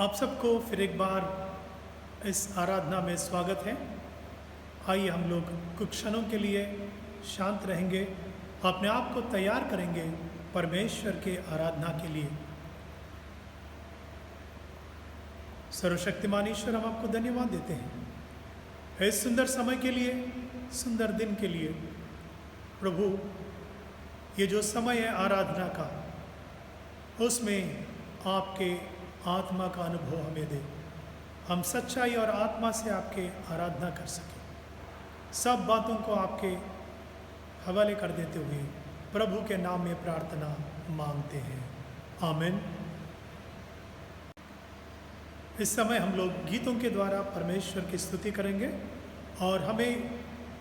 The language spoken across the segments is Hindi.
आप सबको फिर एक बार इस आराधना में स्वागत है। आइए हम लोग कुछ क्षणों के लिए शांत रहेंगे, अपने आप को तैयार करेंगे परमेश्वर के आराधना के लिए। सर्वशक्तिमान ईश्वर, हम आपको धन्यवाद देते हैं इस सुंदर समय के लिए, सुंदर दिन के लिए। प्रभु, ये जो समय है आराधना का, उसमें आपके आत्मा का अनुभव हमें दे, हम सच्चाई और आत्मा से आपके आराधना कर सकें। सब बातों को आपके हवाले कर देते हुए प्रभु के नाम में प्रार्थना मांगते हैं, आमीन। इस समय हम लोग गीतों के द्वारा परमेश्वर की स्तुति करेंगे और हमें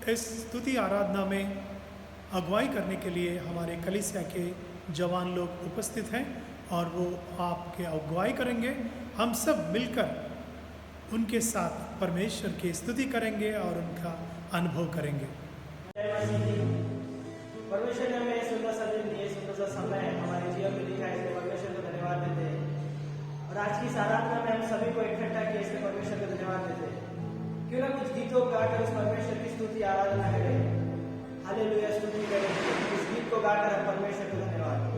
इस स्तुति आराधना में अगुवाई करने के लिए हमारे कलीसिया के जवान लोग उपस्थित हैं और वो आपके अगुवाई करेंगे। हम सब मिलकर उनके साथ परमेश्वर की स्तुति करेंगे और उनका अनुभव करेंगे। परमेश्वर ने हमें सुंदर सा दिन दिए, सुंदर सा समय हमारे जीवन में दिखाया, इसलिए परमेश्वर को धन्यवाद देते हैं। और आज की इस आराधना में हम सभी को इकट्ठा किया, इसलिए परमेश्वर को धन्यवाद देते हैं। क्यों ना कुछ गीतों गाकर उस परमेश्वर की स्तुति आराधना करें, हालेलुया स्तुति करें। इस गीत को गाकर हम परमेश्वर को धन्यवाद दें।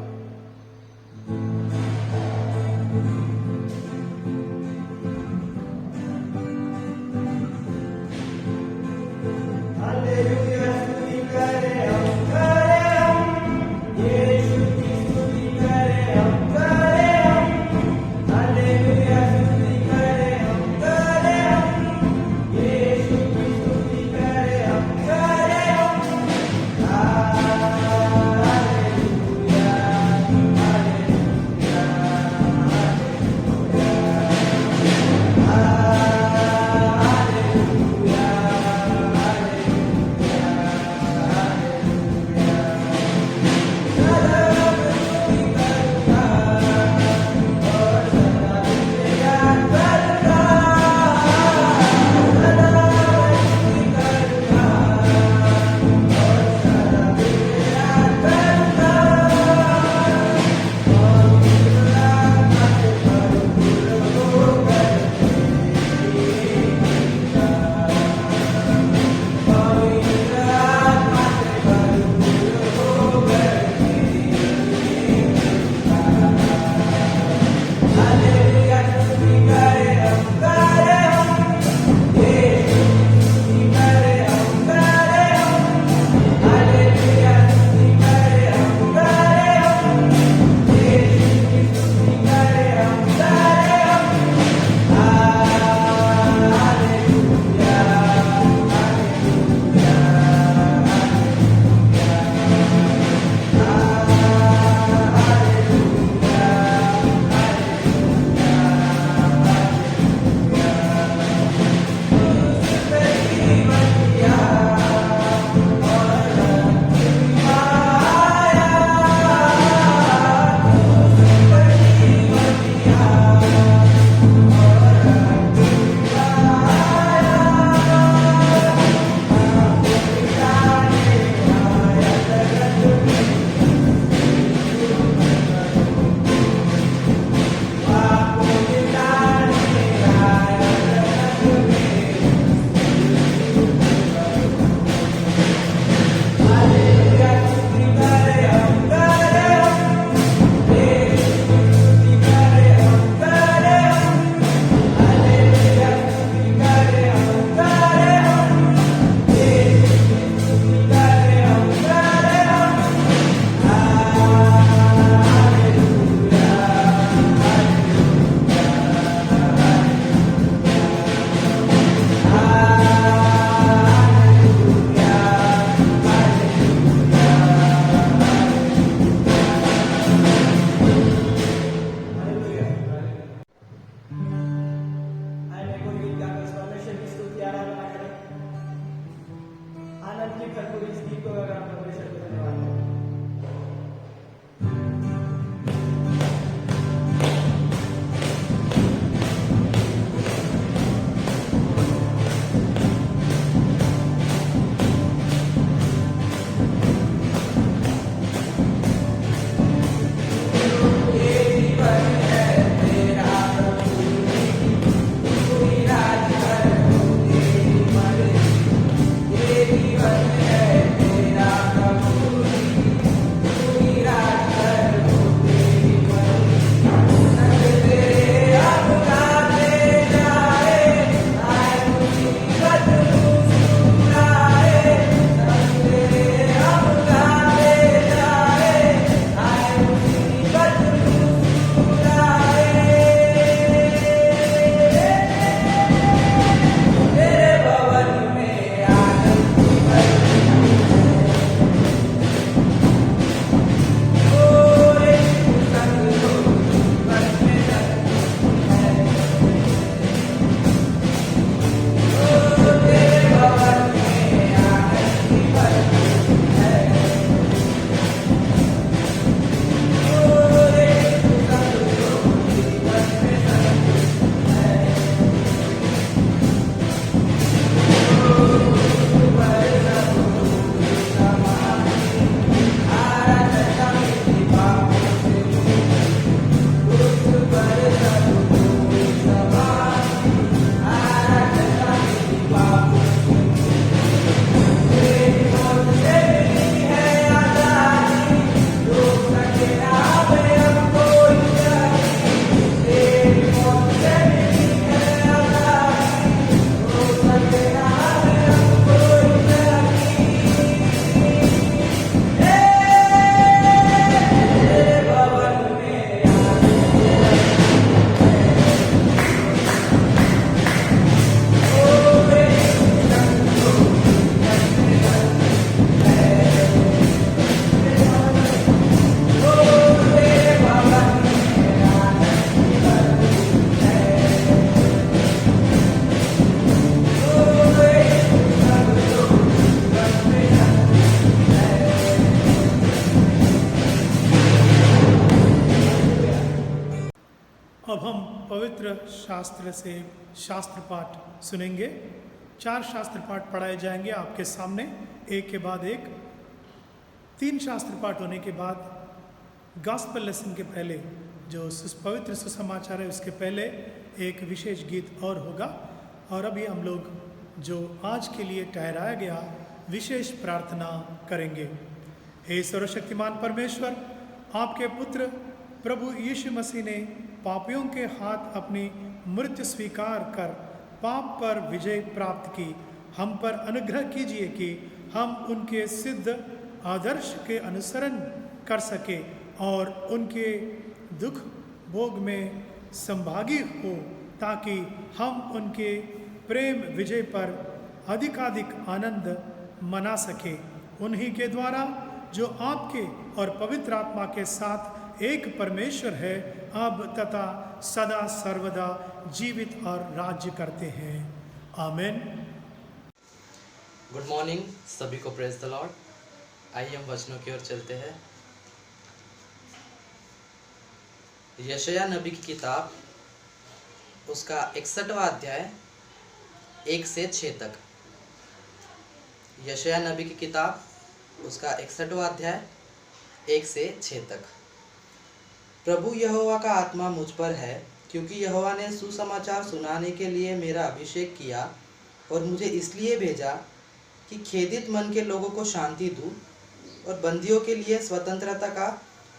पवित्र शास्त्र से शास्त्र पाठ सुनेंगे। 4 शास्त्र पाठ पढ़ाए जाएंगे आपके सामने, एक के बाद एक। 3 शास्त्र पाठ होने के बाद गॉस्पेल लेसन के पहले जो पवित्र सुसमाचार है उसके पहले एक विशेष गीत और होगा। और अभी हम लोग जो आज के लिए ठहराया गया विशेष प्रार्थना करेंगे। हे सर्वशक्तिमान परमेश्वर, आपके पुत्र प्रभु यीशु मसीह ने पापियों के हाथ अपनी मृत्यु स्वीकार कर पाप पर विजय प्राप्त की। हम पर अनुग्रह कीजिए कि हम उनके सिद्ध आदर्श के अनुसरण कर सके और उनके दुख भोग में संभागी हो, ताकि हम उनके प्रेम विजय पर अधिकाधिक आनंद मना सके। उन्हीं के द्वारा जो आपके और पवित्र आत्मा के साथ एक परमेश्वर है, अब तथा सदा सर्वदा जीवित और राज्य करते हैं। आमीन। गुड मॉर्निंग सभी को, प्रेज द लॉर्ड। आइए हम वचनों की ओर चलते हैं। यशायाह नबी की किताब उसका 61वां अध्याय 1 से 6 तक। यशायाह नबी की किताब उसका 61वां अध्याय 1 से 6 तक। प्रभु यहोवा का आत्मा मुझ पर है, क्योंकि यहोवा ने सुसमाचार सुनाने के लिए मेरा अभिषेक किया और मुझे इसलिए भेजा कि खेदित मन के लोगों को शांति दूं और बंदियों के लिए स्वतंत्रता का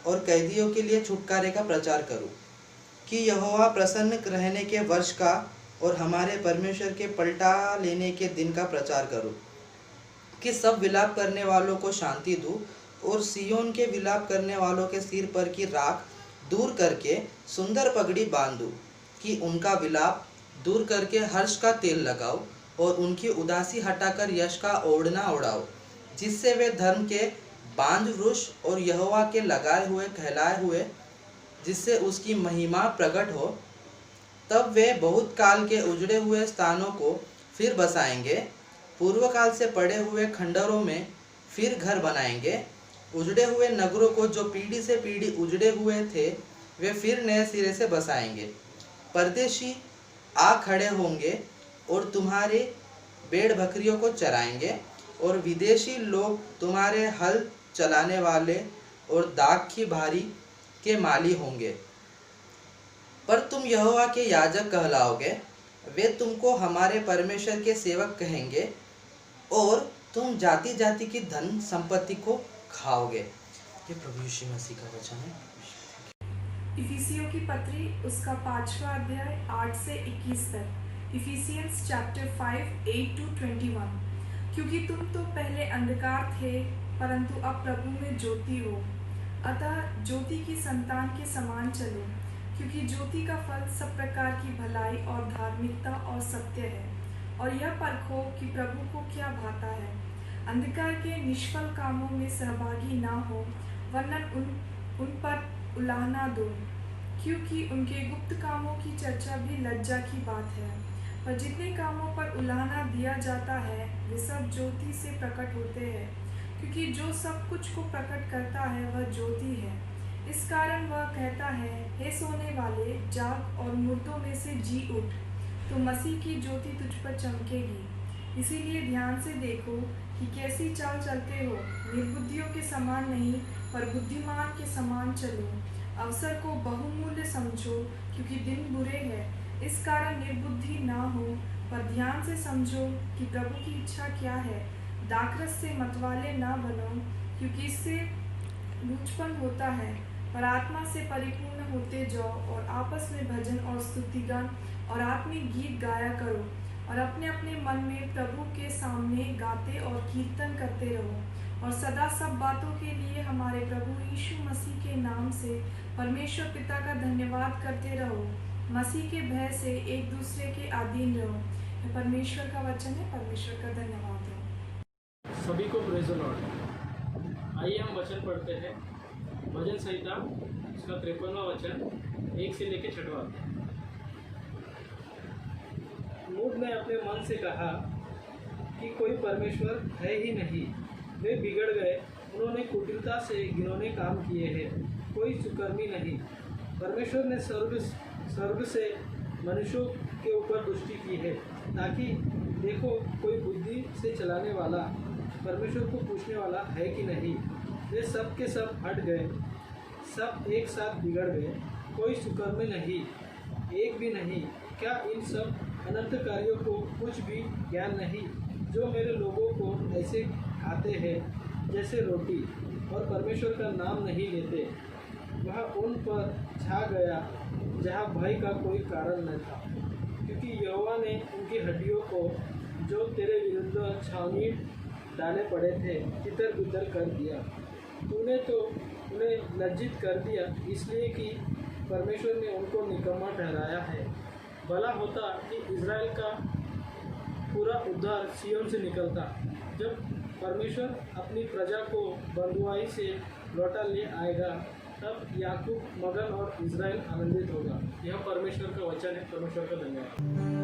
और कैदियों के लिए छुटकारे का प्रचार करूं, कि यहोवा प्रसन्न रहने के वर्ष का और हमारे परमेश्वर के पलटा लेने के दिन का प्रचार करूं, कि सब विलाप करने वालों को शांति दूं और सियोन के विलाप करने वालों के सिर पर की राख दूर करके सुंदर पगड़ी बांध दूं, कि उनका विलाप दूर करके हर्ष का तेल लगाओ और उनकी उदासी हटाकर यश का ओढ़ना ओढ़ाओ, जिससे वे धर्म के बांझ वृक्ष और यहोवा के लगाए हुए कहलाए हुए, जिससे उसकी महिमा प्रकट हो। तब वे बहुत काल के उजड़े हुए स्थानों को फिर बसाएंगे, पूर्व काल से पड़े हुए खंडरों में फिर घर बनाएंगे। उजड़े हुए नगरों को जो पीढ़ी से पीढ़ी उजड़े हुए थे, वे फिर नए सिरे से बसाएंगे। परदेशी आ खड़े होंगे और तुम्हारे भेड़ बकरियों को चराएंगे, और विदेशी लोग तुम्हारे हल चलाने वाले और दाख की भारी के माली होंगे। पर तुम यहोवा के याजक कहलाओगे, वे तुमको हमारे परमेश्वर के सेवक कहेंगे, और तुम जाति जाति की धन संपत्ति को खाओगे। ये प्रभु यीशु मसीह का वचन है। इफिसियों की पत्री उसका 5वां अध्याय 8 से 21 तक। Ephesians chapter 5 8 to 21। क्योंकि तुम तो पहले अंधकार थे, परंतु अब प्रभु में ज्योति हो। अतः ज्योति की संतान के समान चलो, क्योंकि ज्योति का फल सब प्रकार की भलाई और धार्मिकता और सत्य है। और यह परखो कि प्रभु को क्या भाता है। अंधकार के निष्फल कामों में सहभागी ना हो, वरना उन पर उलाहना दो, क्योंकि उनके गुप्त कामों की चर्चा भी लज्जा की बात है। पर जितने कामों पर उलाहना दिया जाता है, वे सब ज्योति से प्रकट होते हैं, क्योंकि जो सब कुछ को प्रकट करता है वह ज्योति है। इस कारण वह कहता है, हे सोने वाले, जाग और मुर्दों में से जी उठ, तो मसीह की ज्योति तुझ पर चमकेगी। इसीलिए ध्यान से देखो कि कैसी चाल चलते हो, निर्बुद्धियों के समान नहीं, पर बुद्धिमान के समान चलो। अवसर को बहुमूल्य समझो, क्योंकि दिन बुरे हैं। इस कारण निर्बुद्धि ना हो, पर ध्यान से समझो कि प्रभु की इच्छा क्या है। दाखरस से मतवाले ना बनो, क्योंकि इससे लूचपन होता है, पर आत्मा से परिपूर्ण होते जाओ और आपस में भजन और स्तुतिगान और आत्मिक गीत गाया करो, और अपने अपने मन में प्रभु के सामने गाते और कीर्तन करते रहो। और सदा सब बातों के लिए हमारे प्रभु यीशु मसीह के नाम से परमेश्वर पिता का धन्यवाद करते रहो। मसीह के भय से एक दूसरे के अधीन रहो। यह परमेश्वर का वचन है। परमेश्वर का धन्यवाद हो। सभी को प्रेज द लॉर्ड। आइए हम वचन पढ़ते हैं। भजन संहिता उसका 53वां वचन 1 से लेकर 6वां। मूड ने अपने मन से कहा कि कोई परमेश्वर है ही नहीं, वे बिगड़ गए, उन्होंने कुटिलता से घिनौने काम किए हैं, कोई सुकर्मी नहीं। परमेश्वर ने स्वर्ग से मनुष्यों के ऊपर दृष्टि की है, ताकि देखो कोई बुद्धि से चलाने वाला परमेश्वर को पूछने वाला है कि नहीं। वे सब के सब हट गए, सब एक साथ बिगड़ गए, कोई सुकर्म नहीं, एक भी नहीं। क्या इन सब अनंत कार्यों को कुछ भी ज्ञान नहीं, जो मेरे लोगों को ऐसे खाते हैं जैसे रोटी, और परमेश्वर का नाम नहीं लेते। वह उन पर छा गया जहाँ भय का कोई कारण न था, क्योंकि यहोवा ने उनकी हड्डियों को जो तेरे विरुद्ध छावनी डाले पड़े थे तितर बितर कर दिया। तूने तो उन्हें लज्जित कर दिया, इसलिए कि परमेश्वर ने उनको निकम्मा ठहराया है। भला होता कि इज़राइल का पूरा उद्धार सिय्योन से निकलता, जब परमेश्वर अपनी प्रजा को बंधुआई से लौटा ले आएगा, तब याकूब मगन और इज़राइल आनंदित होगा। यह परमेश्वर का वचन है। परमेश्वर का धन्यवाद।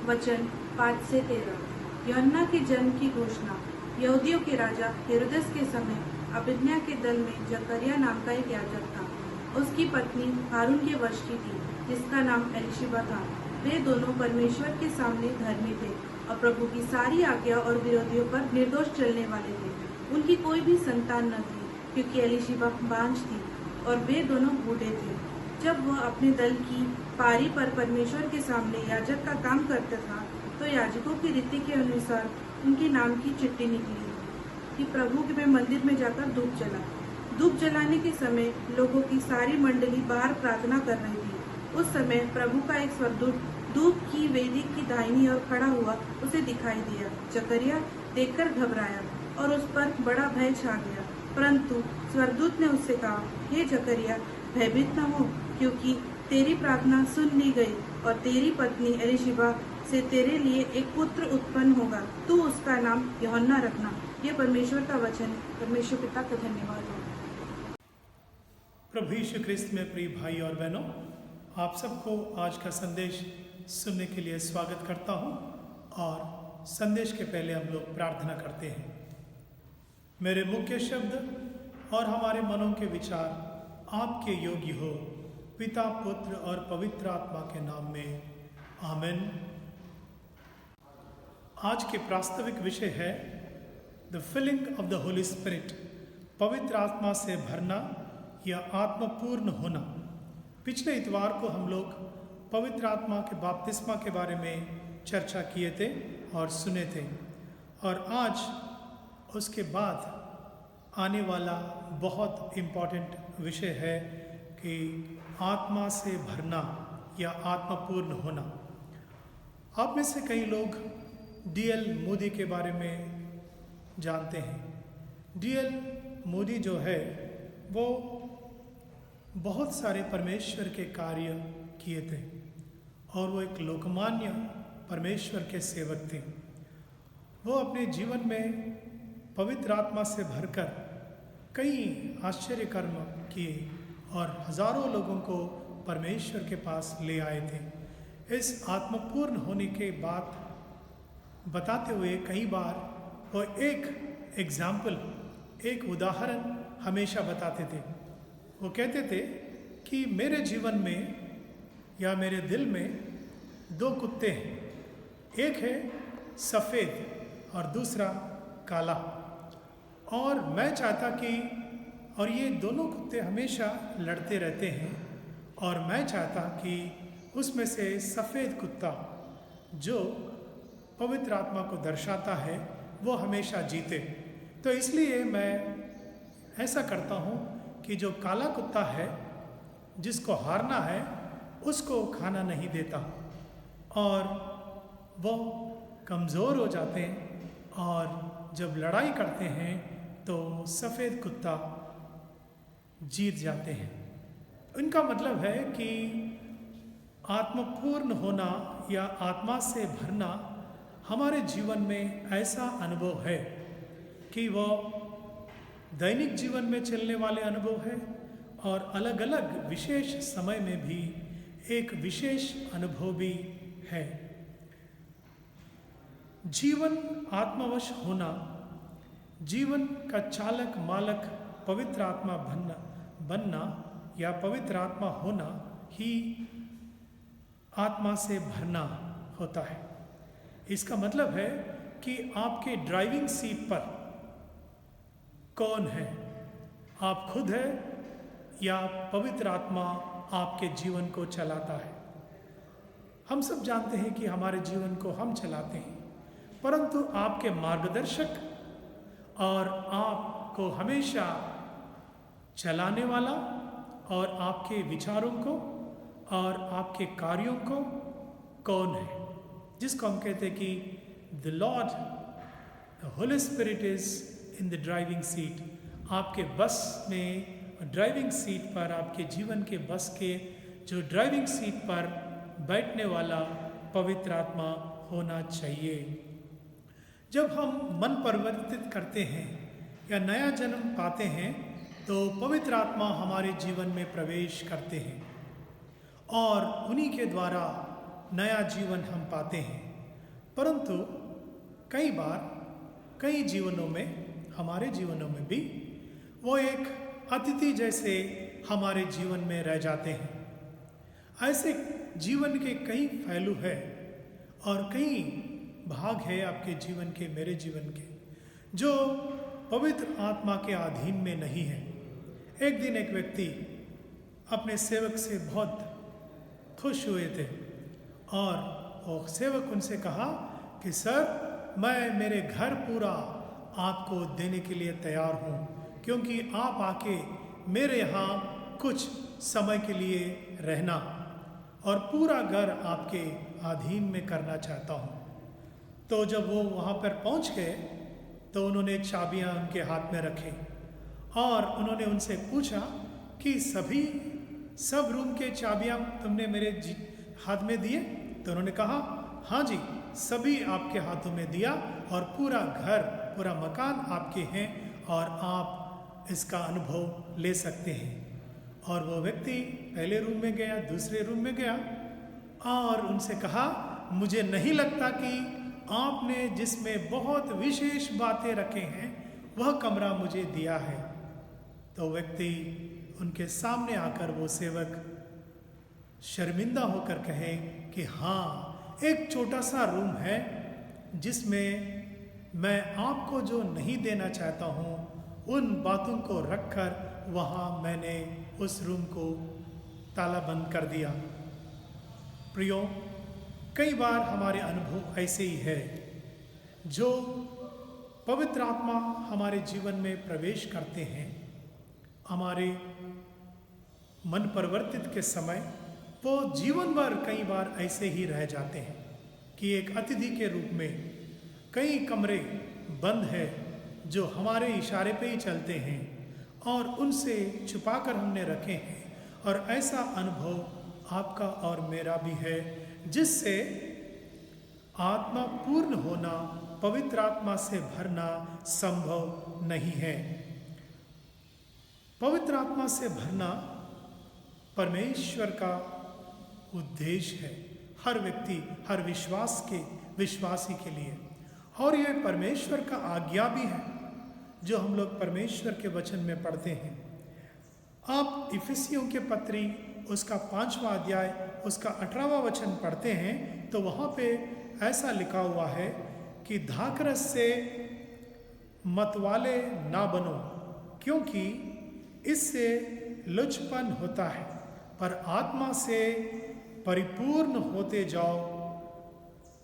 वचन 5 से 13। यूहन्ना के जन्म की घोषणा। यहूदियों के राजा हेरोदेस के समय अबिदन्या के दल में जकरिया नाम का एक याजक था। उसकी पत्नी हारून के वश की थी, जिसका नाम एलिशिबा था। वे दोनों परमेश्वर के सामने धर्मी थे और प्रभु की सारी आज्ञा और विरोधियों पर निर्दोष चलने वाले थे। उनकी कोई भी संतान न थी, क्योंकि एलिशिबा बांझ थी और वे दोनों बूढ़े थे। जब वह अपने दल की पारी पर परमेश्वर के सामने याजक का काम करता था, तो याजकों की रीति के अनुसार उनके नाम की चिट्ठी निकली कि प्रभु के मंदिर में जाकर धूप जला। धूप जलाने के समय लोगों की सारी मंडली बाहर प्रार्थना कर रही थी। उस समय प्रभु का एक स्वर्गदूत धूप की वेदी की दाहिनी ओर खड़ा हुआ उसे दिखाई दिया। जकरिया देखकर घबराया और उस पर बड़ा भय छा गया। परंतु स्वर्गदूत ने उससे कहा, हे जकरिया, भयभीत न हो, क्योंकि तेरी प्रार्थना सुन ली गई और तेरी पत्नी एलिशिबा से तेरे लिए एक पुत्र उत्पन्न होगा। तू उसका नाम यूहन्ना रखना। यह परमेश्वर का वचन। परमेश्वर पिता का धन्यवाद हो। प्रभु यीशु ख्रिस्त में प्रिय भाई और बहनों, आप सबको आज का संदेश सुनने के लिए स्वागत करता हूं। और संदेश के पहले हम लोग प्रार्थना करते हैं। मेरे मुख्य शब्द और हमारे मनों के विचार आपके योग्य हो, पिता, पुत्र और पवित्र आत्मा के नाम में, आमीन। आज के प्रास्ताविक विषय है the filling of the Holy Spirit, पवित्र आत्मा से भरना या आत्मपूर्ण होना। पिछले इतवार को हम लोग पवित्र आत्मा के बपतिस्मा के बारे में चर्चा किए थे और सुने थे, और आज उसके बाद आने वाला बहुत इम्पॉर्टेंट विषय है कि आत्मा से भरना या आत्मपूर्ण होना। आप में से कई लोग D.L. मोदी के बारे में जानते हैं। D.L. मोदी जो है वो बहुत सारे परमेश्वर के कार्य किए थे और वो एक लोकमान्य परमेश्वर के सेवक थे। वो अपने जीवन में पवित्र आत्मा से भरकर कई आश्चर्य कर्म किए और हजारों लोगों को परमेश्वर के पास ले आए थे। इस आत्मपूर्ण होने के बाद बताते हुए कई बार वो एक एग्जाम्पल, एक उदाहरण हमेशा बताते थे। वो कहते थे कि मेरे जीवन में या मेरे दिल में दो कुत्ते हैं, एक है सफ़ेद और दूसरा काला, और मैं चाहता कि, और ये दोनों कुत्ते हमेशा लड़ते रहते हैं, और मैं चाहता कि उसमें से सफ़ेद कुत्ता जो पवित्र आत्मा को दर्शाता है वो हमेशा जीते। तो इसलिए मैं ऐसा करता हूँ कि जो काला कुत्ता है जिसको हारना है उसको खाना नहीं देता, और वो कमज़ोर हो जाते हैं, और जब लड़ाई करते हैं तो सफ़ेद कुत्ता जीत जाते हैं। इनका मतलब है कि आत्मपूर्ण होना या आत्मा से भरना हमारे जीवन में ऐसा अनुभव है कि वो दैनिक जीवन में चलने वाले अनुभव है, और अलग अलग विशेष समय में भी एक विशेष अनुभव भी है। जीवन आत्मवश होना, जीवन का चालक मालक पवित्र आत्मा बनना या पवित्र आत्मा होना ही आत्मा से भरना होता है। इसका मतलब है कि आपके ड्राइविंग सीट पर कौन है, आप खुद है या पवित्र आत्मा आपके जीवन को चलाता है। हम सब जानते हैं कि हमारे जीवन को हम चलाते हैं, परंतु आपके मार्गदर्शक और आपको हमेशा चलाने वाला और आपके विचारों को और आपके कार्यों को कौन है, जिसको हम कहते हैं कि the Lord, the Holy spirit is in the driving seat. आपके बस में, ड्राइविंग सीट पर, आपके जीवन के बस के जो ड्राइविंग सीट पर बैठने वाला पवित्र आत्मा होना चाहिए। जब हम मन परिवर्तित करते हैं या नया जन्म पाते हैं तो पवित्र आत्मा हमारे जीवन में प्रवेश करते हैं और उन्हीं के द्वारा नया जीवन हम पाते हैं। परंतु कई बार कई जीवनों में, हमारे जीवनों में भी वो एक अतिथि जैसे हमारे जीवन में रह जाते हैं। ऐसे जीवन के कई पहलू है और कई भाग है आपके जीवन के, मेरे जीवन के, जो पवित्र आत्मा के अधीन में नहीं है। एक दिन एक व्यक्ति अपने सेवक से बहुत खुश हुए थे और वो सेवक उनसे कहा कि सर, मैं मेरे घर पूरा आपको देने के लिए तैयार हूँ, क्योंकि आप आके मेरे यहाँ कुछ समय के लिए रहना और पूरा घर आपके अधीन में करना चाहता हूँ। तो जब वो वहाँ पर पहुँच गए तो उन्होंने चाबियाँ उनके हाथ में रखे और उन्होंने उनसे पूछा कि सब रूम के चाबियाँ तुमने मेरे हाथ में दिए? तो उन्होंने कहा हाँ जी, सभी आपके हाथों में दिया और पूरा घर, पूरा मकान आपके हैं और आप इसका अनुभव ले सकते हैं। और वो व्यक्ति पहले रूम में गया, दूसरे रूम में गया और उनसे कहा, मुझे नहीं लगता कि आपने जिसमें बहुत विशेष बातें रखे हैं वह कमरा मुझे दिया है। तो व्यक्ति उनके सामने आकर वो सेवक शर्मिंदा होकर कहे कि हाँ, एक छोटा सा रूम है जिसमें मैं आपको जो नहीं देना चाहता हूँ उन बातों को रखकर वहाँ मैंने उस रूम को ताला बंद कर दिया। प्रियो, कई बार हमारे अनुभव ऐसे ही है, जो पवित्र आत्मा हमारे जीवन में प्रवेश करते हैं, हमारे मन परिवर्तित के समय वो जीवन भर कई बार ऐसे ही रह जाते हैं कि एक अतिथि के रूप में कई कमरे बंद है जो हमारे इशारे पे ही चलते हैं और उनसे छुपाकर हमने रखे हैं। और ऐसा अनुभव आपका और मेरा भी है, जिससे आत्मा पूर्ण होना, पवित्र आत्मा से भरना संभव नहीं है। पवित्र आत्मा से भरना परमेश्वर का उद्देश्य है हर व्यक्ति, हर विश्वासी के लिए। और यह परमेश्वर का आज्ञा भी है जो हम लोग परमेश्वर के वचन में पढ़ते हैं। आप इफिसियों के पत्री उसका 5वां अध्याय उसका 18वां वचन पढ़ते हैं तो वहाँ पे ऐसा लिखा हुआ है कि धाकरस से मतवाले ना बनो, क्योंकि इससे लुचपन होता है, पर आत्मा से परिपूर्ण होते जाओ,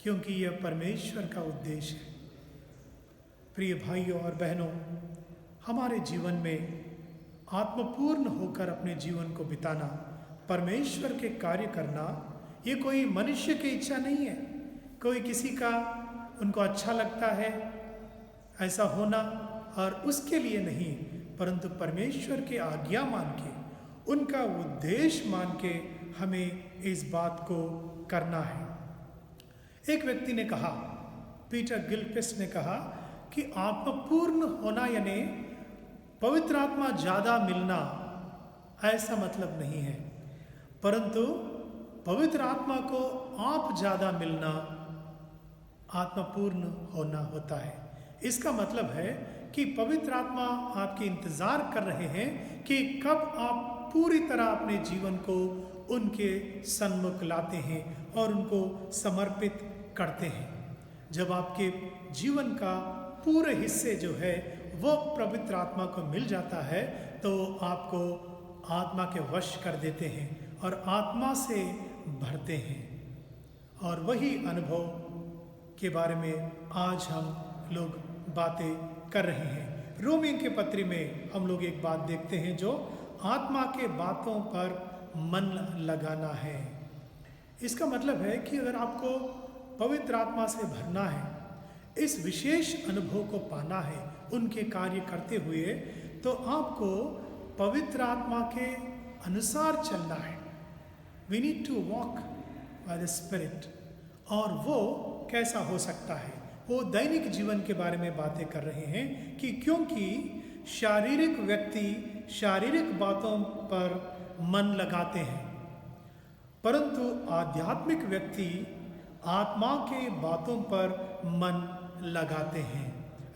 क्योंकि यह परमेश्वर का उद्देश्य है। प्रिय भाइयों और बहनों, हमारे जीवन में आत्मपूर्ण होकर अपने जीवन को बिताना, परमेश्वर के कार्य करना, ये कोई मनुष्य की इच्छा नहीं है। कोई किसी का उनको अच्छा लगता है ऐसा होना और उसके लिए नहीं, परंतु परमेश्वर के आज्ञा मान के, उनका उद्देश्य मान के हमें इस बात को करना है। एक व्यक्ति ने कहा, पीटर गिलक्रिस्ट ने कहा कि आत्मपूर्ण होना यानी पवित्र आत्मा ज़्यादा मिलना, ऐसा मतलब नहीं है, परंतु पवित्र आत्मा को आप ज़्यादा मिलना आत्मपूर्ण होना होता है। इसका मतलब है कि पवित्र आत्मा आपके इंतज़ार कर रहे हैं कि कब आप पूरी तरह अपने जीवन को उनके सन्मुख लाते हैं और उनको समर्पित करते हैं। जब आपके जीवन का पूरे हिस्से जो है वो पवित्र आत्मा को मिल जाता है तो आपको आत्मा के वश कर देते हैं और आत्मा से भरते हैं। और वही अनुभव के बारे में आज हम लोग बातें कर रहे हैं। रोमियों के पत्री में हम लोग एक बात देखते हैं जो आत्मा के बातों पर मन लगाना है। इसका मतलब है कि अगर आपको पवित्र आत्मा से भरना है, इस विशेष अनुभव को पाना है उनके कार्य करते हुए, तो आपको पवित्र आत्मा के अनुसार चलना है। We need to walk by the Spirit। और वो कैसा हो सकता है, वो दैनिक जीवन के बारे में बातें कर रहे हैं कि क्योंकि शारीरिक व्यक्ति शारीरिक बातों पर मन लगाते हैं, परंतु आध्यात्मिक व्यक्ति आत्मा के बातों पर मन लगाते हैं।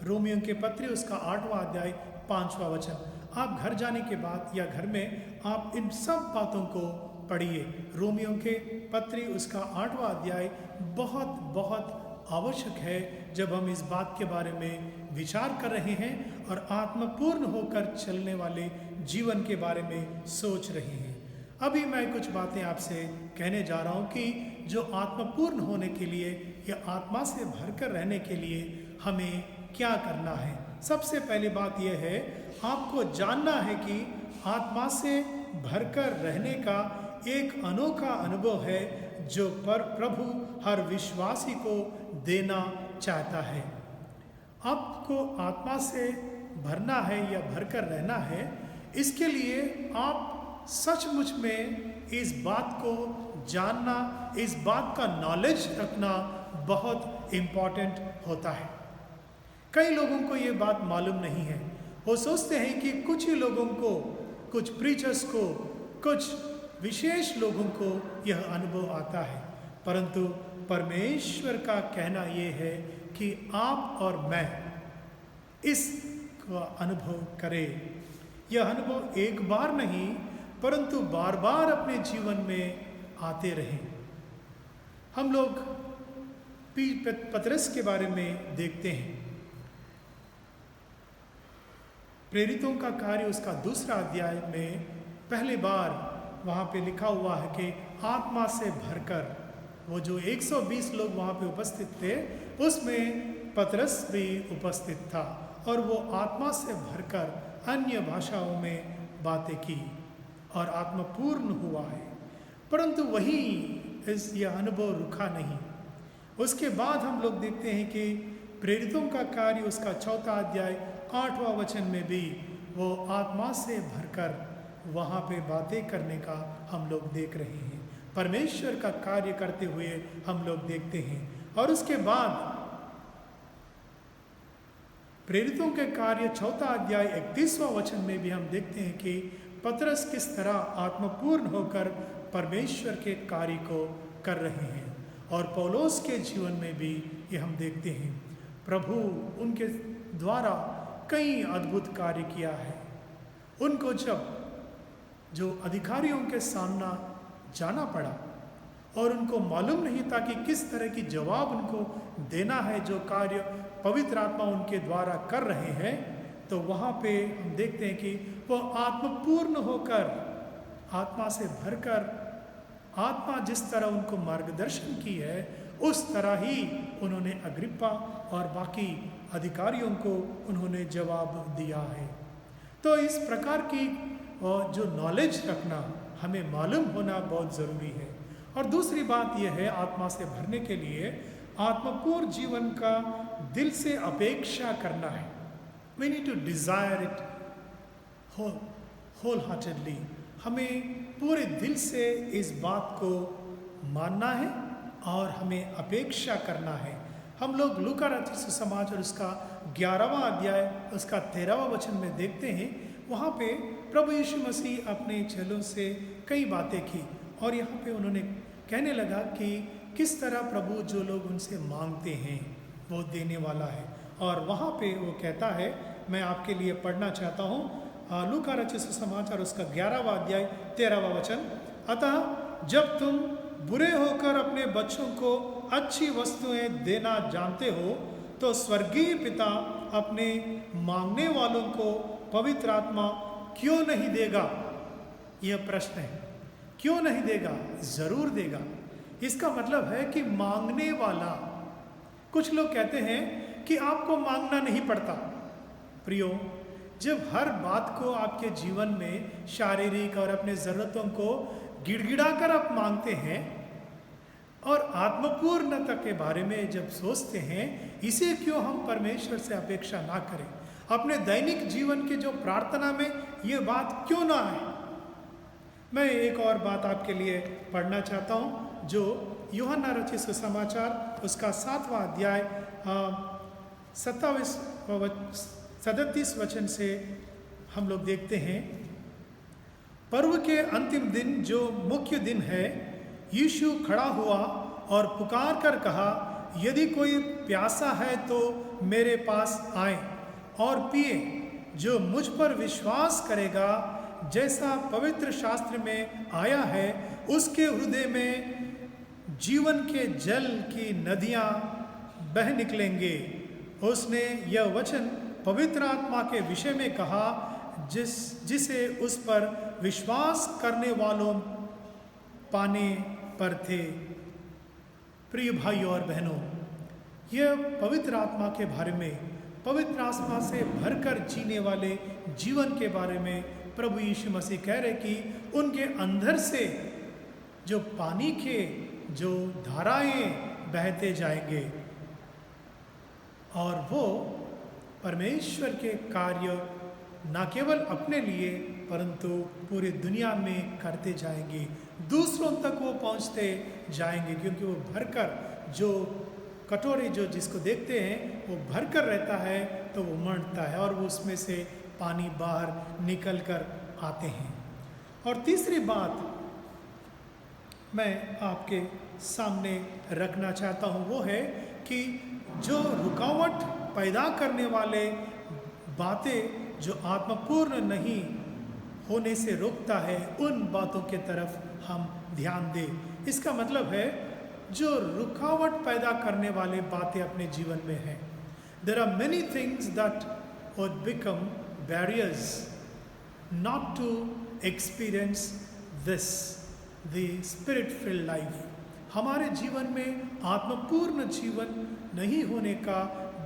रोमियों के पत्री उसका 8वां अध्याय 5वां वचन। आप घर जाने के बाद या घर में आप इन सब बातों को पढ़िए। रोमियों के पत्री उसका 8वां अध्याय बहुत बहुत आवश्यक है जब हम इस बात के बारे में विचार कर रहे हैं और आत्मपूर्ण होकर चलने वाले जीवन के बारे में सोच रहे हैं। अभी मैं कुछ बातें आपसे कहने जा रहा हूँ कि जो आत्मपूर्ण होने के लिए या आत्मा से भरकर रहने के लिए हमें क्या करना है। सबसे पहली बात यह है, आपको जानना है कि आत्मा से भरकर रहने का एक अनोखा अनुभव है जो प्रभु हर विश्वासी को देना चाहता है। आपको आत्मा से भरना है या भरकर रहना है, इसके लिए आप सचमुच में इस बात को जानना, इस बात का नॉलेज रखना बहुत इम्पॉर्टेंट होता है। कई लोगों को ये बात मालूम नहीं है। वो सोचते हैं कि कुछ ही लोगों को, कुछ प्रीचर्स को, कुछ विशेष लोगों को यह अनुभव आता है, परंतु परमेश्वर का कहना ये है कि आप और मैं इसका अनुभव करें। यह अनुभव एक बार नहीं परंतु बार बार अपने जीवन में आते रहें। हम लोग पतरस के बारे में देखते हैं। प्रेरितों का कार्य उसका दूसरा अध्याय में पहली बार वहाँ पे लिखा हुआ है कि आत्मा से भरकर, वो जो 120 लोग वहाँ पे उपस्थित थे उसमें पतरस भी उपस्थित था और वो आत्मा से भरकर अन्य भाषाओं में बातें की और आत्मा पूर्ण हुआ है। परंतु वही यह अनुभव रुका नहीं। उसके बाद हम लोग देखते हैं कि प्रेरितों का कार्य उसका चौथा अध्याय 8वां वचन में भी वो आत्मा से भरकर वहाँ पे बातें करने का हम लोग देख रहे हैं, परमेश्वर का कार्य करते हुए हम लोग देखते हैं। और उसके बाद प्रेरितों के कार्य चौथा अध्याय 31वां वचन में भी हम देखते हैं कि पतरस किस तरह आत्मपूर्ण होकर परमेश्वर के कार्य को कर रहे हैं। और पौलोस के जीवन में भी ये हम देखते हैं, प्रभु उनके द्वारा कई अद्भुत कार्य किया है। उनको जब जो अधिकारियों के सामना जाना पड़ा और उनको मालूम नहीं था कि किस तरह की जवाब उनको देना है जो कार्य पवित्र आत्मा उनके द्वारा कर रहे हैं, तो वहाँ पे हम देखते हैं कि वो आत्मपूर्ण होकर, आत्मा से भरकर, आत्मा जिस तरह उनको मार्गदर्शन की है उस तरह ही उन्होंने अग्रिप्पा और बाकी अधिकारियों को उन्होंने जवाब दिया है। तो इस प्रकार की जो नॉलेज रखना, हमें मालूम होना बहुत ज़रूरी है। और दूसरी बात यह है, आत्मा से भरने के लिए आत्मपूर्ण जीवन का दिल से अपेक्षा करना है। We need to desire it wholeheartedly. हमें पूरे दिल से इस बात को मानना है और हमें अपेक्षा करना है। हम लोग लूका रचित सुसमाचार और उसका 11वां अध्याय उसका 13वां वचन में देखते हैं, वहाँ पे प्रभु यीशु मसीह अपने चेलों से कई बातें की और यहाँ पे उन्होंने कहने लगा कि किस तरह प्रभु जो लोग उनसे मांगते हैं वो देने वाला है। और वहाँ पे वो कहता है, मैं आपके लिए पढ़ना चाहता हूँ लूका रचित सुसमाचार उसका 11वां अध्याय 13वां वचन। अतः जब तुम बुरे होकर अपने बच्चों को अच्छी वस्तुएं देना जानते हो तो स्वर्गीय पिता अपने मांगने वालों को पवित्र आत्मा क्यों नहीं देगा? यह प्रश्न है, क्यों नहीं देगा? जरूर देगा। इसका मतलब है कि मांगने वाला, कुछ लोग कहते हैं कि आपको मांगना नहीं पड़ता। प्रियो, जब हर बात को आपके जीवन में शारीरिक और अपने ज़रूरतों को गिड़गिड़ा कर आप मांगते हैं और आत्मपूर्णता के बारे में जब सोचते हैं, इसे क्यों हम परमेश्वर से अपेक्षा ना करें? अपने दैनिक जीवन के जो प्रार्थना में ये बात क्यों ना आए? मैं एक और बात आपके लिए पढ़ना चाहता हूँ जो यूहन्ना रचित सुसमाचार उसका 7वां अध्याय 37 वचन से हम लोग देखते हैं। पर्व के अंतिम दिन जो मुख्य दिन है, यीशु खड़ा हुआ और पुकार कर कहा, यदि कोई प्यासा है तो मेरे पास आए और पिए। जो मुझ पर विश्वास करेगा, जैसा पवित्र शास्त्र में आया है, उसके हृदय में जीवन के जल की नदियां बह निकलेंगे। उसने यह वचन पवित्र आत्मा के विषय में कहा जिसे उस पर विश्वास करने वालों पाने पर थे। प्रिय भाइयों और बहनों, यह पवित्र आत्मा के बारे में, पवित्र आत्मा से भरकर जीने वाले जीवन के बारे में प्रभु यीशु मसीह कह रहे कि उनके अंदर से जो पानी के जो धाराएं बहते जाएंगे और वो परमेश्वर के कार्य न केवल अपने लिए परंतु पूरी दुनिया में करते जाएंगे, दूसरों तक वो पहुंचते जाएंगे, क्योंकि वो भरकर जो कटोरे जो जिसको देखते हैं वो भरकर रहता है तो वो उमड़ता है और वो उसमें से पानी बाहर निकल कर आते हैं। और तीसरी बात मैं आपके सामने रखना चाहता हूँ वो है कि जो रुकावट पैदा करने वाले बातें जो आत्मपूर्ण नहीं होने से रोकता है, उन बातों के तरफ हम ध्यान दें। इसका मतलब है जो रुकावट पैदा करने वाले बातें अपने जीवन में हैं। There are many things that would become barriers not to experience this, the spirit-filled life. हमारे जीवन में आत्मपूर्ण जीवन नहीं होने का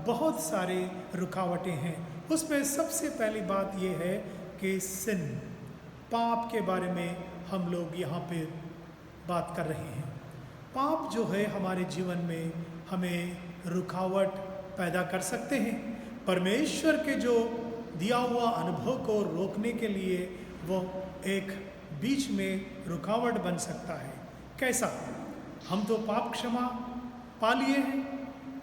बहुत सारे रुकावटें हैं। उसमें सबसे पहली बात यह है कि सिन, पाप के बारे में हम लोग यहाँ पे बात कर रहे हैं। पाप जो है हमारे जीवन में हमें रुकावट पैदा कर सकते हैं। परमेश्वर के जो दिया हुआ अनुभव को रोकने के लिए वो एक बीच में रुकावट बन सकता है। कैसा? हम तो पाप क्षमा पा लिए हैं,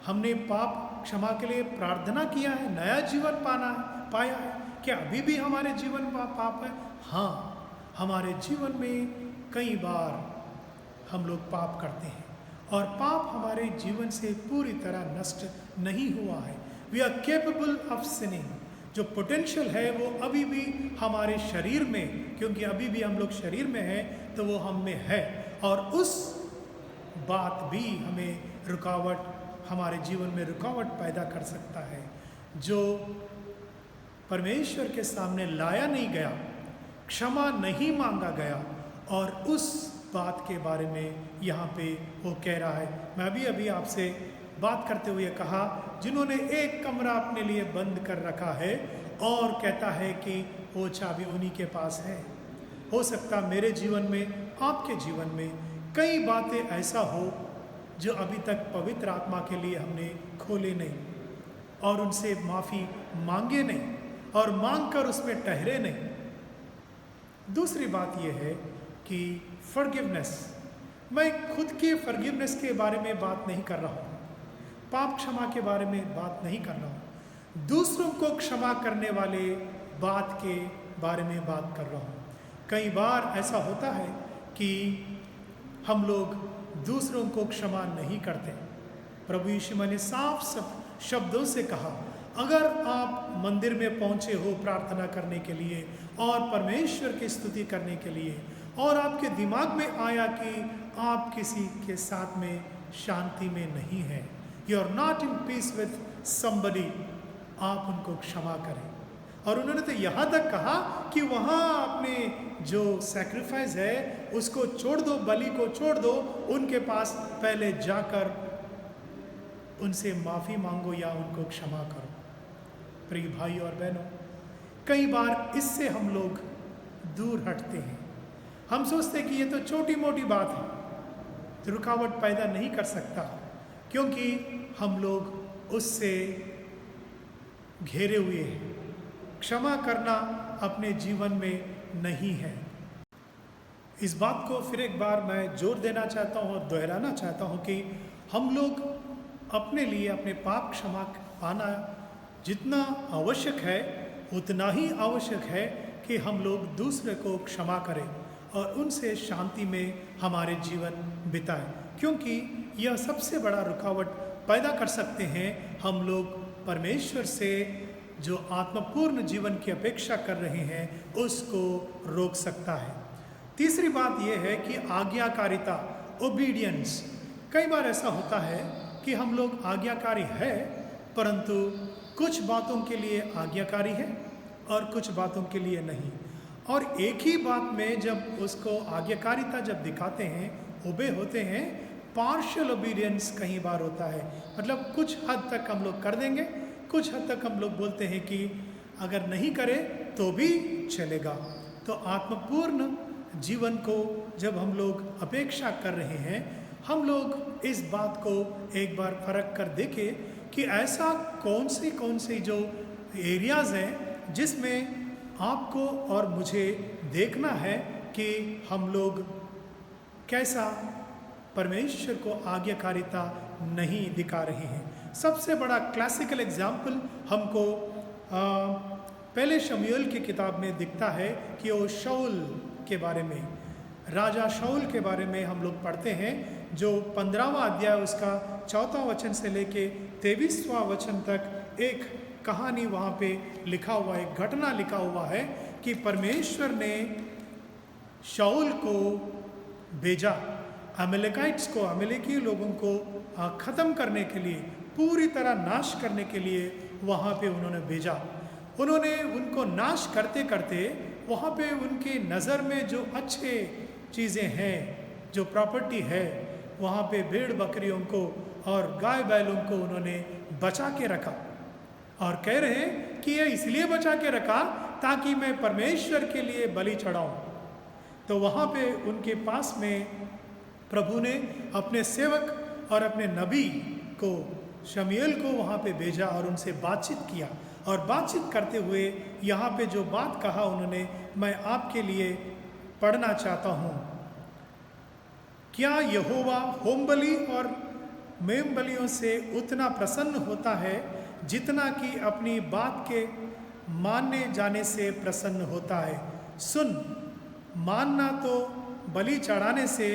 हमने पाप क्षमा के लिए प्रार्थना किया है, नया जीवन पाया है। क्या अभी भी हमारे जीवन में पाप है? हाँ, हमारे जीवन में कई बार हम लोग पाप करते हैं और पाप हमारे जीवन से पूरी तरह नष्ट नहीं हुआ है। We are capable of sinning. जो पोटेंशियल है वो अभी भी हमारे शरीर में, क्योंकि अभी भी हम लोग शरीर में हैं, तो वो हम में है और उस बात भी हमें रुकावट, हमारे जीवन में रुकावट पैदा कर सकता है। जो परमेश्वर के सामने लाया नहीं गया, क्षमा नहीं मांगा गया, और उस बात के बारे में यहाँ पे वो कह रहा है। मैं अभी आपसे बात करते हुए कहा, जिन्होंने एक कमरा अपने लिए बंद कर रखा है और कहता है कि वो चाबी उन्हीं के पास है। हो सकता मेरे जीवन में, आपके जीवन में कई बातें ऐसा हो जो अभी तक पवित्र आत्मा के लिए हमने खोले नहीं और उनसे माफ़ी मांगे नहीं और मांगकर उसमें ठहरे नहीं। दूसरी बात यह है कि फॉरगिवनेस, मैं खुद के फॉरगिवनेस के बारे में बात नहीं कर रहा हूँ, पाप क्षमा के बारे में बात नहीं कर रहा हूँ, दूसरों को क्षमा करने वाले बात के बारे में बात कर रहा हूँ। कई बार ऐसा होता है कि हम लोग दूसरों को क्षमा नहीं करते। प्रभु यीशु ने साफ शब्दों से कहा, अगर आप मंदिर में पहुंचे हो प्रार्थना करने के लिए और परमेश्वर की स्तुति करने के लिए, और आपके दिमाग में आया कि आप किसी के साथ में शांति में नहीं है, you are not in peace with somebody, आप उनको क्षमा करें। और उन्होंने तो यहाँ तक कहा कि वहाँ आपने जो सैक्रिफाइस है उसको छोड़ दो, बलि को छोड़ दो, उनके पास पहले जाकर उनसे माफ़ी मांगो या उनको क्षमा करो। प्रिय भाई और बहनों, कई बार इससे हम लोग दूर हटते हैं। हम सोचते हैं कि ये तो छोटी मोटी बात है, तो रुकावट पैदा नहीं कर सकता, क्योंकि हम लोग उससे घेरे हुए हैं। क्षमा करना अपने जीवन में नहीं है। इस बात को फिर एक बार मैं जोर देना चाहता हूँ और दोहराना चाहता हूँ कि हम लोग अपने लिए अपने पाप क्षमा पाना जितना आवश्यक है उतना ही आवश्यक है कि हम लोग दूसरे को क्षमा करें और उनसे शांति में हमारे जीवन बिताएं, क्योंकि यह सबसे बड़ा रुकावट पैदा कर सकते हैं। हम लोग परमेश्वर से जो आत्मपूर्ण जीवन की अपेक्षा कर रहे हैं उसको रोक सकता है। तीसरी बात यह है कि आज्ञाकारिता, ओबीडियंस। कई बार ऐसा होता है कि हम लोग आज्ञाकारी है, परंतु कुछ बातों के लिए आज्ञाकारी है और कुछ बातों के लिए नहीं। और एक ही बात में जब उसको आज्ञाकारिता जब दिखाते हैं, ओबे होते हैं, पार्शियल ओबीडियंस कई बार होता है। मतलब कुछ हद तक हम लोग कर देंगे, कुछ हद तक हम लोग बोलते हैं कि अगर नहीं करें तो भी चलेगा। तो आत्मपूर्ण जीवन को जब हम लोग अपेक्षा कर रहे हैं, हम लोग इस बात को एक बार फर्क कर देखें कि ऐसा कौन से जो एरियाज़ हैं जिसमें आपको और मुझे देखना है कि हम लोग कैसा परमेश्वर को आज्ञाकारिता नहीं दिखा रहे हैं। सबसे बड़ा क्लासिकल एग्जाम्पल हमको पहले शमूएल की किताब में दिखता है कि वो शाऊल के बारे में, राजा शाऊल के बारे में हम लोग पढ़ते हैं, जो 15वां अध्याय उसका 4वां वचन से लेके 23वां वचन तक एक कहानी वहाँ पे लिखा हुआ है, एक घटना लिखा हुआ है कि परमेश्वर ने शाऊल को भेजा अमेलेकाइट्स को, अमेलेकी लोगों को ख़त्म करने के लिए, पूरी तरह नाश करने के लिए वहाँ पे उन्होंने भेजा। उन्होंने उनको नाश करते करते वहाँ पे उनकी नज़र में जो अच्छे चीज़ें हैं, जो प्रॉपर्टी है, वहाँ पे भेड़ बकरियों को और गाय बैलों को उन्होंने बचा के रखा और कह रहे हैं कि ये इसलिए बचा के रखा ताकि मैं परमेश्वर के लिए बलि चढ़ाऊं। तो वहाँ पे उनके पास में प्रभु ने अपने सेवक और अपने नबी को, शमूएल को वहाँ पे भेजा और उनसे बातचीत किया। और बातचीत करते हुए यहाँ पे जो बात कहा उन्होंने, मैं आपके लिए पढ़ना चाहता हूँ। क्या यहोवा होम बलि और मेम बलियों से उतना प्रसन्न होता है जितना कि अपनी बात के मानने जाने से प्रसन्न होता है? सुन, मानना तो बलि चढ़ाने से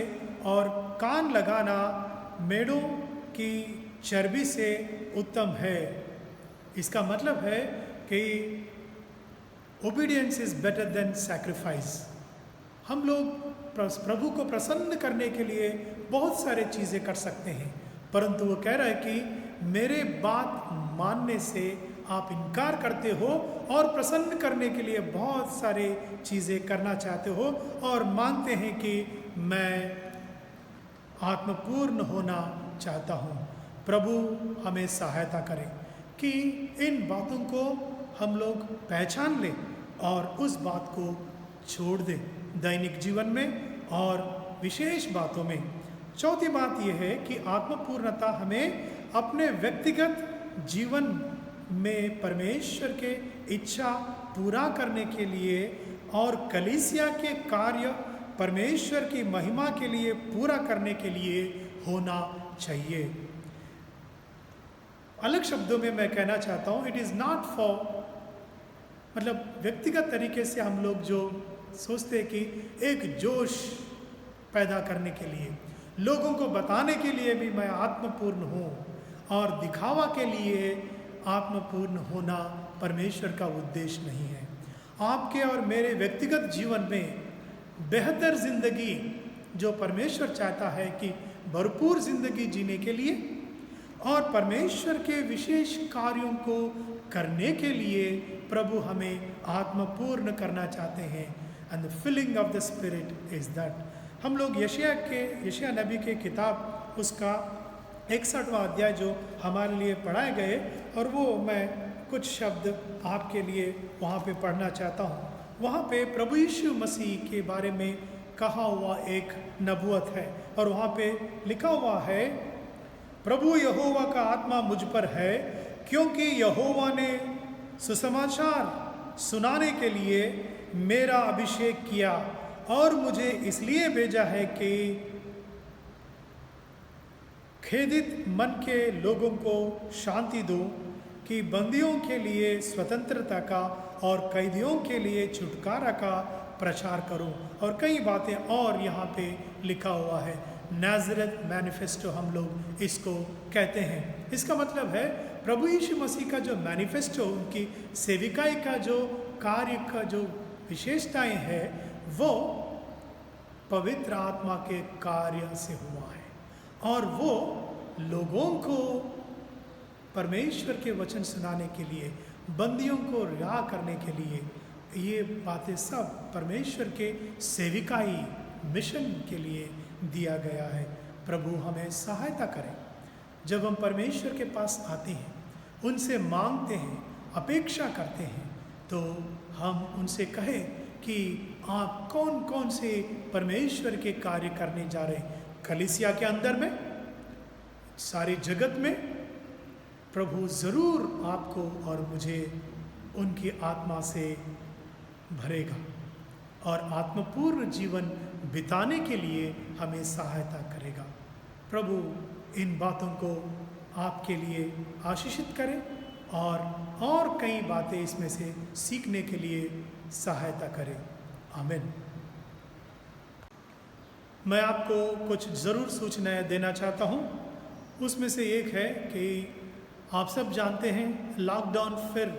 और कान लगाना मेढ़ों की चर्बी से उत्तम है। इसका मतलब है कि obedience is better than sacrifice. हम लोग प्रभु को प्रसन्न करने के लिए बहुत सारे चीज़ें कर सकते हैं, परंतु वो कह रहा है कि मेरे बात मानने से आप इनकार करते हो और प्रसन्न करने के लिए बहुत सारे चीज़ें करना चाहते हो और मानते हैं कि मैं आत्मपूर्ण होना चाहता हूँ। प्रभु हमें सहायता करे कि इन बातों को हम लोग पहचान लें और उस बात को छोड़ दें दैनिक जीवन में और विशेष बातों में। चौथी बात यह है कि आत्मपूर्णता हमें अपने व्यक्तिगत जीवन में परमेश्वर के इच्छा पूरा करने के लिए और कलीसिया के कार्य परमेश्वर की महिमा के लिए पूरा करने के लिए होना चाहिए। अलग शब्दों में मैं कहना चाहता हूँ, इट इज़ नॉट फॉर, मतलब व्यक्तिगत तरीके से हम लोग जो सोचते हैं कि एक जोश पैदा करने के लिए, लोगों को बताने के लिए भी मैं आत्मपूर्ण हूँ, और दिखावा के लिए आत्मपूर्ण होना परमेश्वर का उद्देश्य नहीं है। आपके और मेरे व्यक्तिगत जीवन में बेहतर जिंदगी जो परमेश्वर चाहता है कि भरपूर जिंदगी जीने के लिए और परमेश्वर के विशेष कार्यों को करने के लिए प्रभु हमें आत्मपूर्ण करना चाहते हैं। And the filling of the spirit is that. हम लोग यशायाह नबी के किताब उसका 61वां अध्याय जो हमारे लिए पढ़ाए गए, और वो मैं कुछ शब्द आपके लिए वहाँ पे पढ़ना चाहता हूँ। वहाँ पे प्रभु यीशु मसीह के बारे में कहा हुआ एक नबूवत है, और वहाँ पे लिखा हुआ है, प्रभु यहोवा का आत्मा मुझ पर है, क्योंकि यहोवा ने सुसमाचार सुनाने के लिए मेरा अभिषेक किया, और मुझे इसलिए भेजा है कि खेदित मन के लोगों को शांति दो, कि बंदियों के लिए स्वतंत्रता का और कैदियों के लिए छुटकारा का प्रचार करूं। और कई बातें और यहाँ पे लिखा हुआ है। नाज़रेथ मैनिफेस्टो हम लोग इसको कहते हैं। इसका मतलब है प्रभु यीशु मसीह का जो मैनिफेस्टो, उनकी सेविकाई का जो कार्य का जो विशेषताएं हैं, वो पवित्र आत्मा के कार्य से हुआ है, और वो लोगों को परमेश्वर के वचन सुनाने के लिए, बंदियों को रिहा करने के लिए, ये बातें सब परमेश्वर के सेविकाई मिशन के लिए दिया गया है। प्रभु हमें सहायता करें जब हम परमेश्वर के पास आते हैं, उनसे मांगते हैं, अपेक्षा करते हैं, तो हम उनसे कहें कि आप कौन कौन से परमेश्वर के कार्य करने जा रहे हैं, कलीसिया के अंदर में, सारे जगत में। प्रभु ज़रूर आपको और मुझे उनकी आत्मा से भरेगा और आत्मपूर्ण जीवन बिताने के लिए हमें सहायता करेगा। प्रभु इन बातों को आपके लिए आशीषित करें और कई बातें इसमें से सीखने के लिए सहायता करें। आमीन। मैं आपको कुछ ज़रूर सूचनाएं देना चाहता हूं। उसमें से एक है कि आप सब जानते हैं लॉकडाउन फिर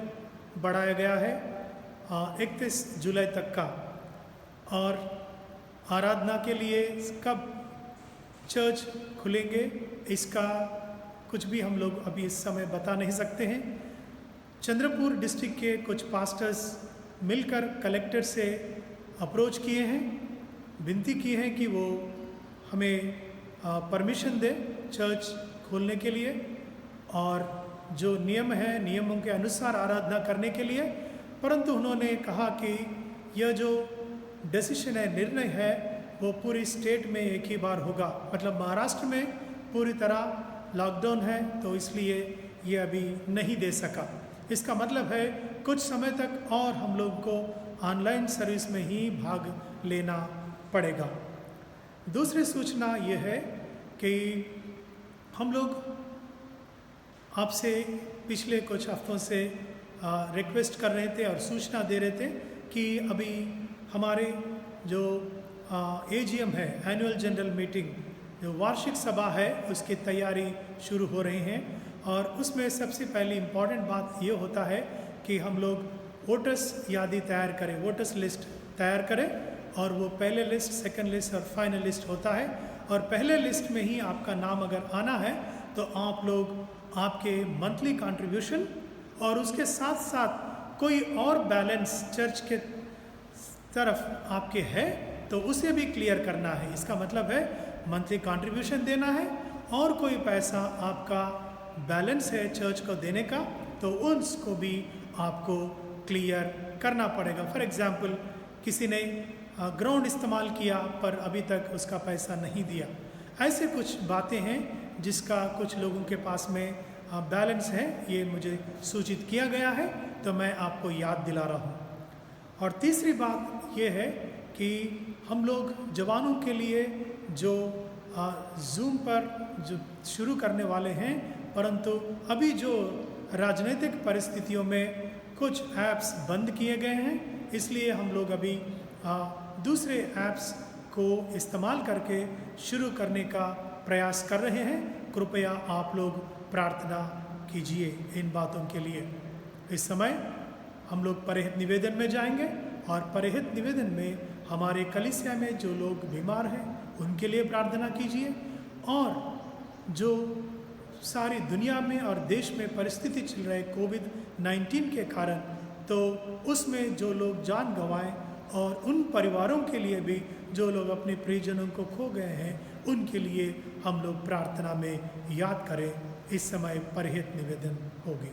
बढ़ाया गया है 31 जुलाई तक का, और आराधना के लिए कब चर्च खुलेंगे इसका कुछ भी हम लोग अभी इस समय बता नहीं सकते हैं। चंद्रपुर डिस्ट्रिक्ट के कुछ पास्टर्स मिलकर कलेक्टर से अप्रोच किए हैं, विनती की है कि वो हमें परमिशन दे चर्च खोलने के लिए और जो नियम है नियमों के अनुसार आराधना करने के लिए। परंतु उन्होंने कहा कि यह जो डिसीजन है, निर्णय है, वो पूरी स्टेट में एक ही बार होगा। मतलब महाराष्ट्र में पूरी तरह लॉकडाउन है, तो इसलिए ये अभी नहीं दे सका। इसका मतलब है कुछ समय तक और हम लोग को ऑनलाइन सर्विस में ही भाग लेना पड़ेगा। दूसरी सूचना ये है कि हम लोग आपसे पिछले कुछ हफ्तों से रिक्वेस्ट कर रहे थे और सूचना दे रहे थे कि अभी हमारे जो एजीएम है, एनुअल जनरल मीटिंग, जो वार्षिक सभा है, उसकी तैयारी शुरू हो रही हैं और उसमें सबसे पहली इम्पॉर्टेंट बात ये होता है कि हम लोग वोटर्स यादी तैयार करें, वोटर्स लिस्ट तैयार करें और वो पहले लिस्ट, सेकंड लिस्ट और फाइनल लिस्ट होता है। और पहले लिस्ट में ही आपका नाम अगर आना है तो आप लोग आपके मंथली कंट्रीब्यूशन और उसके साथ साथ कोई और बैलेंस चर्च के तरफ आपके है तो उसे भी क्लियर करना है। इसका मतलब है मंथली कंट्रीब्यूशन देना है और कोई पैसा आपका बैलेंस है चर्च को देने का तो उसको भी आपको क्लियर करना पड़ेगा। फॉर एग्जांपल किसी ने ग्राउंड इस्तेमाल किया पर अभी तक उसका पैसा नहीं दिया, ऐसे कुछ बातें हैं जिसका कुछ लोगों के पास में बैलेंस है, ये मुझे सूचित किया गया है तो मैं आपको याद दिला रहा हूँ। और तीसरी बात ये है कि हम लोग जवानों के लिए जो जूम पर जो शुरू करने वाले हैं, परंतु अभी जो राजनीतिक परिस्थितियों में कुछ ऐप्स बंद किए गए हैं, इसलिए हम लोग अभी दूसरे ऐप्स को इस्तेमाल करके शुरू करने का प्रयास कर रहे हैं। कृपया आप लोग प्रार्थना कीजिए इन बातों के लिए। इस समय हम लोग परिहित निवेदन में जाएंगे और परिहित निवेदन में हमारे कलीसिया में जो लोग बीमार हैं उनके लिए प्रार्थना कीजिए और जो सारी दुनिया में और देश में परिस्थिति चल रही कोविड-19 के कारण, तो उसमें जो लोग जान गंवाएं और उन परिवारों के लिए भी जो लोग अपने प्रियजनों को खो गए हैं उनके लिए हम लोग प्रार्थना में याद करें। इस समय परिहित निवेदन होगी।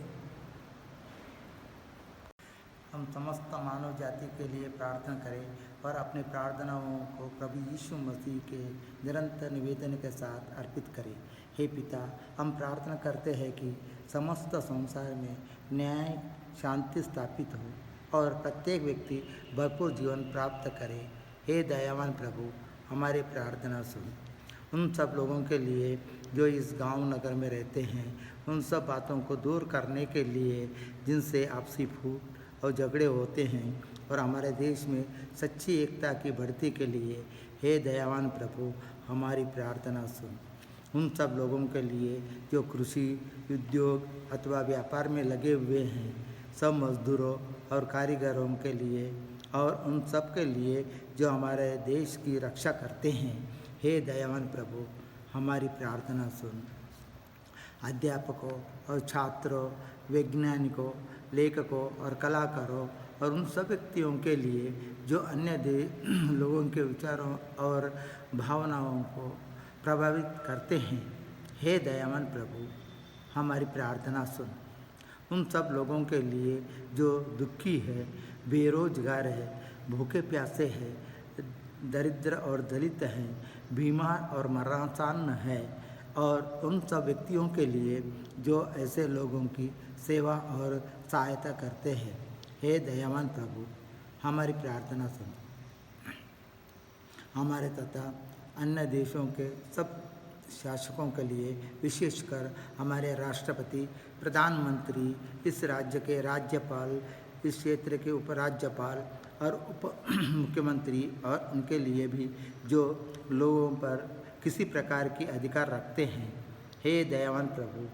हम समस्त मानव जाति के लिए प्रार्थना करें और अपनी प्रार्थनाओं को प्रभु यीशु मसीह के निरंतर निवेदन के साथ अर्पित करें। हे पिता, हम प्रार्थना करते हैं कि समस्त संसार में न्याय शांति स्थापित हो और प्रत्येक व्यक्ति भरपूर जीवन प्राप्त करे। हे दयावान प्रभु, हमारी प्रार्थना सुन। उन सब लोगों के लिए जो इस गांव नगर में रहते हैं, उन सब बातों को दूर करने के लिए जिनसे आपसी फूट और झगड़े होते हैं और हमारे देश में सच्ची एकता की बढ़ती के लिए, हे दयावान प्रभु, हमारी प्रार्थना सुन। उन सब लोगों के लिए जो कृषि, उद्योग अथवा व्यापार में लगे हुए हैं, सब मजदूरों और कारीगरों के लिए और उन सब के लिए जो हमारे देश की रक्षा करते हैं, हे दयावान प्रभु, हमारी प्रार्थना सुन। अध्यापकों और छात्रों, वैज्ञानिकों, लेखकों और कलाकारों और उन सब व्यक्तियों के लिए जो अन्य लोगों के विचारों और भावनाओं को प्रभावित करते हैं, हे दयावान प्रभु, हमारी प्रार्थना सुन। उन सब लोगों के लिए जो दुखी है, बेरोजगार है, भूखे प्यासे है, दरिद्र और दलित हैं, बीमार और मरणासन्न है और उन सब व्यक्तियों के लिए जो ऐसे लोगों की सेवा और सहायता करते हैं, हे दयावान प्रभु, हमारी प्रार्थना सुन। हमारे तथा अन्य देशों के सब शासकों के लिए, विशेषकर हमारे राष्ट्रपति, प्रधानमंत्री, इस राज्य के राज्यपाल, इस क्षेत्र के उपराज्यपाल और उप मुख्यमंत्री और उनके लिए भी जो लोगों पर किसी प्रकार की अधिकार रखते हैं, हे दयावान प्रभु,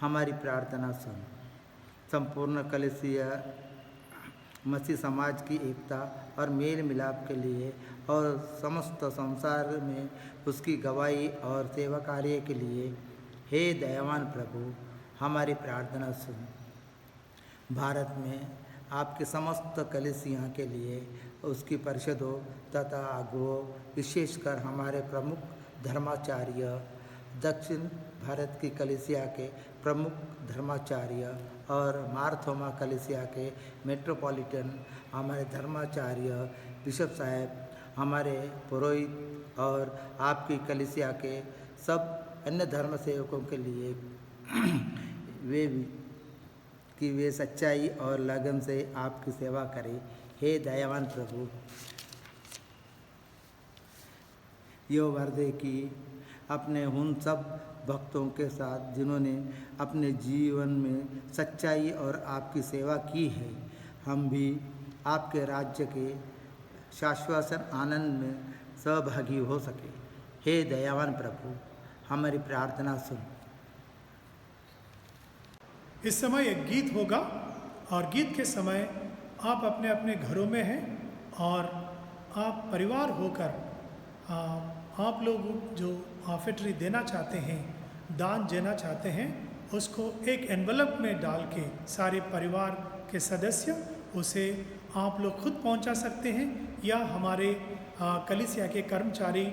हमारी प्रार्थना सुन। संपूर्ण कलीसिया मसीह समाज की एकता और मेल मिलाप के लिए और समस्त संसार में उसकी गवाही और सेवा कार्य के लिए, हे दयावान प्रभु, हमारी प्रार्थना सुन। भारत में आपके समस्त कलीसिया के लिए उसकी परिषदों तथा अगुओं, विशेषकर हमारे प्रमुख धर्माचार्य, दक्षिण भारत की कलीसिया के प्रमुख धर्माचार्य और मारथोमा कलीसिया के मेट्रोपॉलिटन हमारे धर्माचार्य, बिशप साहब, हमारे पुरोहित और आपकी कलीसिया के सब अन्य धर्म सेवकों के लिए वे सच्चाई और लगन से आपकी सेवा करें। हे दयावान प्रभु, यो वर्दे की अपने उन सब भक्तों के साथ जिन्होंने अपने जीवन में सच्चाई और आपकी सेवा की है, हम भी आपके राज्य के शाश्वत आनंद में सहभागी हो सके। हे दयावान प्रभु, हमारी प्रार्थना सुन। इस समय एक गीत होगा और गीत के समय आप अपने अपने घरों में हैं और आप परिवार होकर आप लोग जो ऑफिटरी देना चाहते हैं, दान देना चाहते हैं, उसको एक एनवलप में डाल के सारे परिवार के सदस्य उसे आप लोग खुद पहुंचा सकते हैं या हमारे कलीसिया के कर्मचारी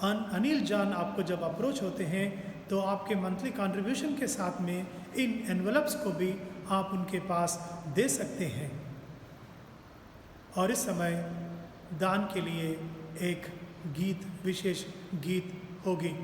अनिल जान आपको जब अप्रोच होते हैं तो आपके मंथली कंट्रीब्यूशन के साथ में इन एनवलप्स को भी आप उनके पास दे सकते हैं। और इस समय दान के लिए एक गीत, विशेष गीत होगी।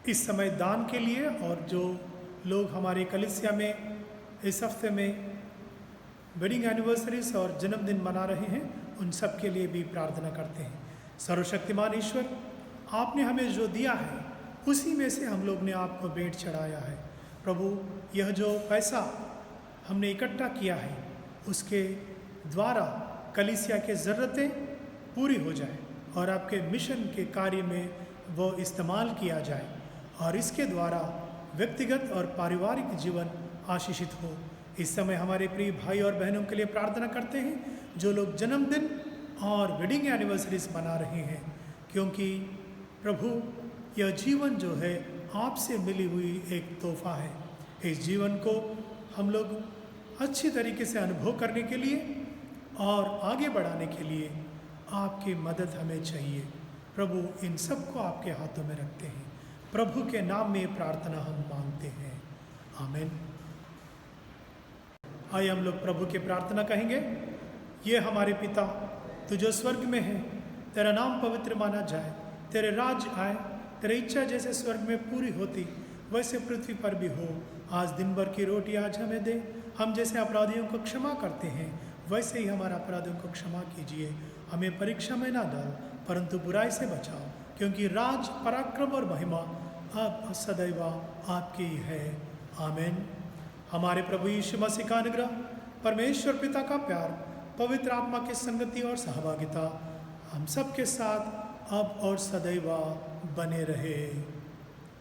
इस समय दान के लिए और जो लोग हमारे कलीसिया में इस हफ्ते में वेडिंग एनिवर्सरीज और जन्मदिन मना रहे हैं, उन सब के लिए भी प्रार्थना करते हैं। सर्वशक्तिमान ईश्वर, आपने हमें जो दिया है उसी में से हम लोग ने आपको भेंट चढ़ाया है। प्रभु, यह जो पैसा हमने इकट्ठा किया है उसके द्वारा कलीसिया के ज़रूरतें पूरी हो जाए और आपके मिशन के कार्य में वो इस्तेमाल किया जाए और इसके द्वारा व्यक्तिगत और पारिवारिक जीवन आशीषित हो। इस समय हमारे प्रिय भाई और बहनों के लिए प्रार्थना करते हैं जो लोग जन्मदिन और वेडिंग एनिवर्सरीज मना रहे हैं। क्योंकि प्रभु यह जीवन जो है आपसे मिली हुई एक तोहफा है। इस जीवन को हम लोग अच्छी तरीके से अनुभव करने के लिए और आगे बढ़ाने के लिए आपकी मदद हमें चाहिए। प्रभु इन सब को आपके हाथों में रखते हैं। प्रभु के नाम में प्रार्थना हम मांगते हैं, आमीन। आइए हम लोग प्रभु की प्रार्थना कहेंगे। ये हमारे पिता, तू जो स्वर्ग में है, तेरा नाम पवित्र माना जाए, तेरे राज्य आए, तेरी इच्छा जैसे स्वर्ग में पूरी होती वैसे पृथ्वी पर भी हो। आज दिन भर की रोटी आज हमें दे। हम जैसे अपराधियों को क्षमा करते हैं वैसे ही हमारा अपराधियों को क्षमा कीजिए। हमें परीक्षा में ना डाल परंतु बुराई से बचाओ, क्योंकि राज, पराक्रम और महिमा अब सदैव आपकी है, आमीन। हमारे प्रभु यीशु मसीह का अनुग्रह, परमेश्वर पिता का प्यार, पवित्र आत्मा की संगति और सहभागिता हम सब के साथ अब और सदैव बने रहे,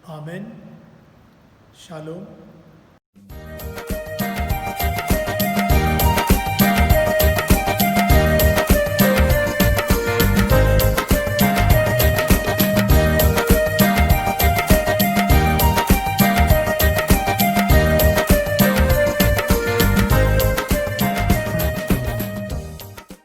आमीन। शालोम।